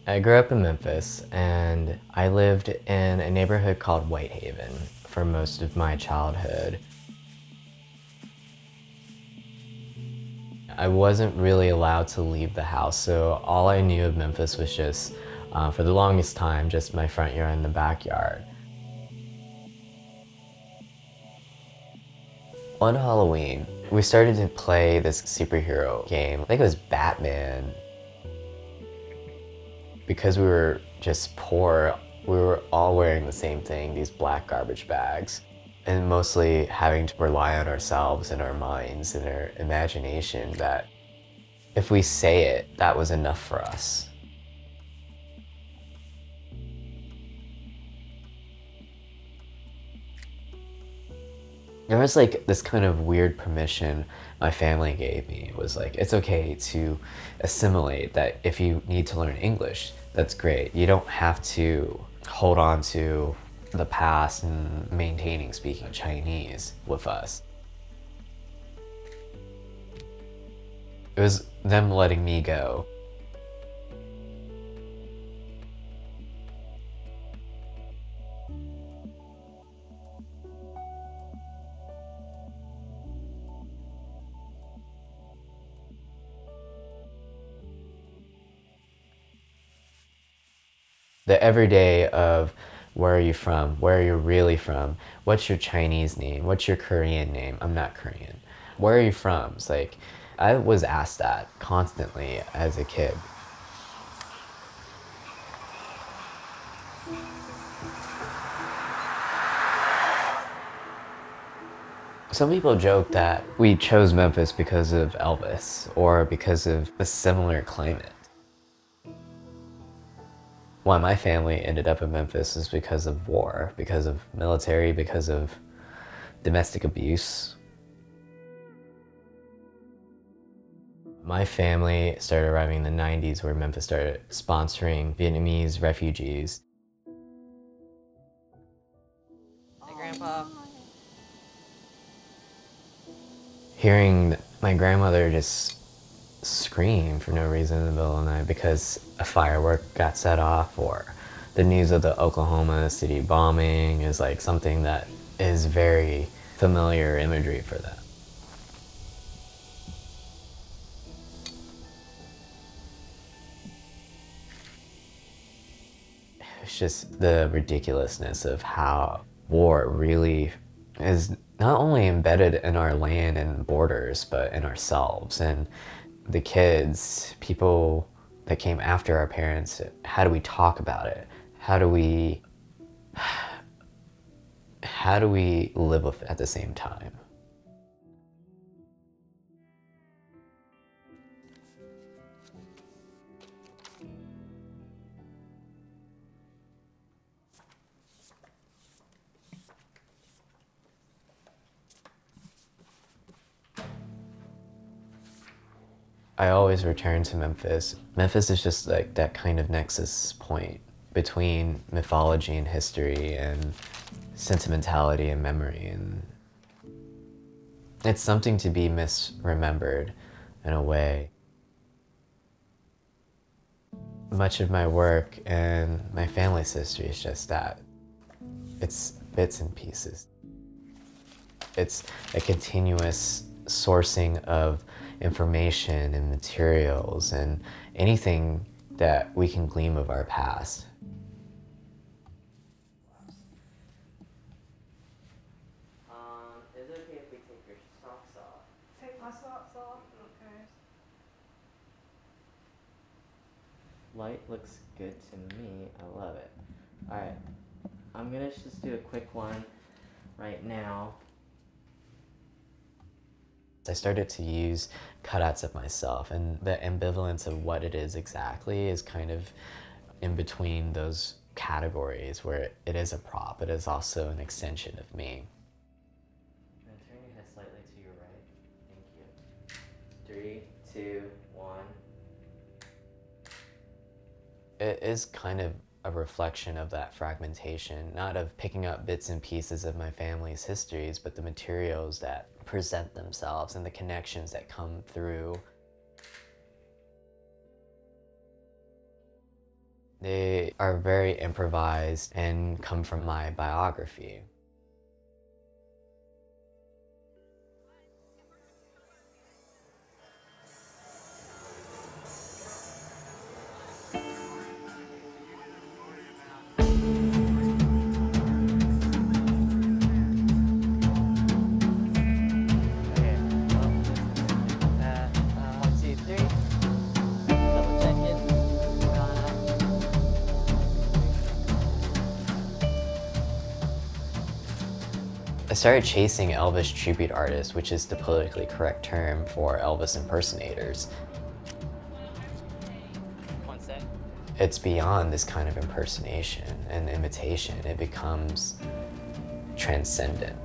I grew up in Memphis, and I lived in a neighborhood called Whitehaven for most of my childhood. I wasn't really allowed to leave the house, so all I knew of Memphis was just, for the longest time, just my front yard and the backyard. On Halloween, we started to play this superhero game. I think it was Batman. Because we were just poor, we were all wearing the same thing, these black garbage bags. And mostly having to rely on ourselves and our minds and our imagination that if we say it, that was enough for us. There was like this kind of weird permission my family gave me. It was like, it's okay to assimilate, that if you need to learn English, that's great. You don't have to hold on to the past and maintaining speaking Chinese with us. It was them letting me go. The everyday of where are you from? Where are you really from? What's your Chinese name? What's your Korean name? I'm not Korean. Where are you from? It's like, I was asked that constantly as a kid. Some people joke that we chose Memphis because of Elvis or because of a similar climate. Why my family ended up in Memphis is because of war, because of military, because of domestic abuse. My family started arriving in the 90s where Memphis started sponsoring Vietnamese refugees. Hey, Grandpa. Hearing my grandmother just scream for no reason in the middle of the night because a firework got set off, or the news of the Oklahoma City bombing is like something that is very familiar imagery for them. It's just the ridiculousness of how war really is not only embedded in our land and borders, but in ourselves and the kids, people that came after our parents. How do we talk about it? How do we live with it at the same time? I always return to Memphis. Memphis is just like that kind of nexus point between mythology and history and sentimentality and memory, and it's something to be misremembered in a way. Much of my work and my family's history is just that. It's bits and pieces. It's a continuous sourcing of information and materials and anything that we can glean of our past. Is it okay if we take your socks off? Take my socks off? Okay. Light looks good to me. I love it. Alright, I'm gonna just do a quick one right now. I started to use cutouts of myself, and the ambivalence of what it is exactly is kind of in between those categories where it is a prop, it is also an extension of me. I'm gonna turn your head slightly to your right. Thank you. 3, 2, 1. It is kind of a reflection of that fragmentation, not of picking up bits and pieces of my family's histories, but the materials that present themselves and the connections that come through. They are very improvised and come from my biography. I started chasing Elvis tribute artists, which is the politically correct term for Elvis impersonators. It's beyond this kind of impersonation and imitation. It becomes transcendent.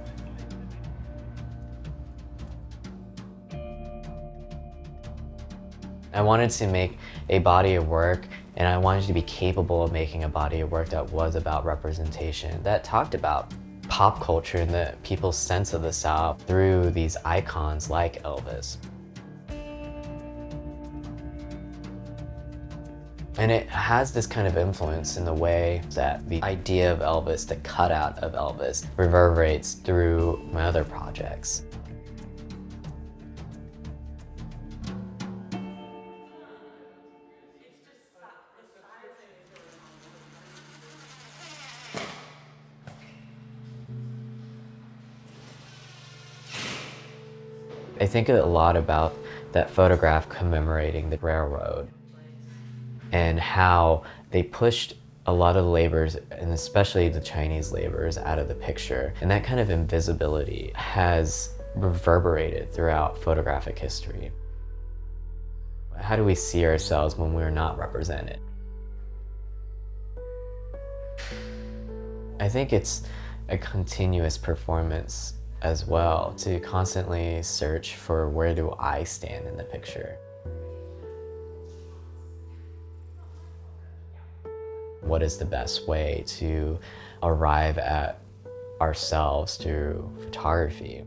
I wanted to make a body of work, and I wanted to be capable of making a body of work that was about representation, that talked about pop culture and the people's sense of the South through these icons like Elvis. And it has this kind of influence in the way that the idea of Elvis, the cutout of Elvis, reverberates through my other projects. I think a lot about that photograph commemorating the railroad and how they pushed a lot of the laborers, and especially the Chinese laborers, out of the picture. And that kind of invisibility has reverberated throughout photographic history. How do we see ourselves when we're not represented? I think it's a continuous performance as well, to constantly search for where do I stand in the picture. What is the best way to arrive at ourselves through photography?